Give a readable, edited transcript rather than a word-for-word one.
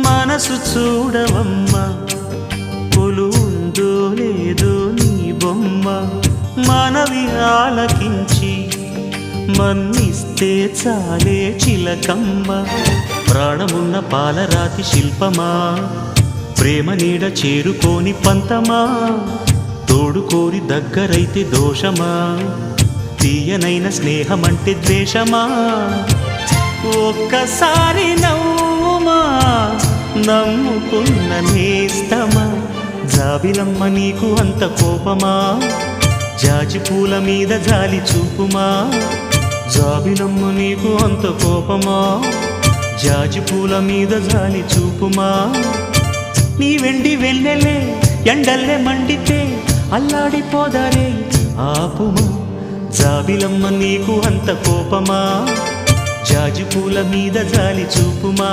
మనసు చూడవమ్మా కొలువుందో లేదో నీ బొమ్మ మనవి ఆలకించి మన్నిస్తే చాలే చిలకమ్మ ప్రాణమున్న పాలరాతి శిల్పమా ప్రేమ నీడ చేరుకోని పంతమా తోడుకోరి దగ్గరైతే దోషమా తీయనైన స్నేహమంటే ద్వేషమా ఒక్కసారి నవ్వుమా నమ్ముకున్న నేస్తమా జాబిలమ్మ నీకు అంత కోపమా జాజి పూల మీద జాలి చూపుమా జాబిలమ్మ నీకు అంత కోపమా జాజి పూల మీద జాలి చూపుమా నీ వెండి వెళ్ళలే ఎండల్లే మండితే అల్లాడిపోదారే ఆపుమా జాబిలమ్మ నీకు అంత కోపమా జాజి పూల మీద జాలి చూపుమా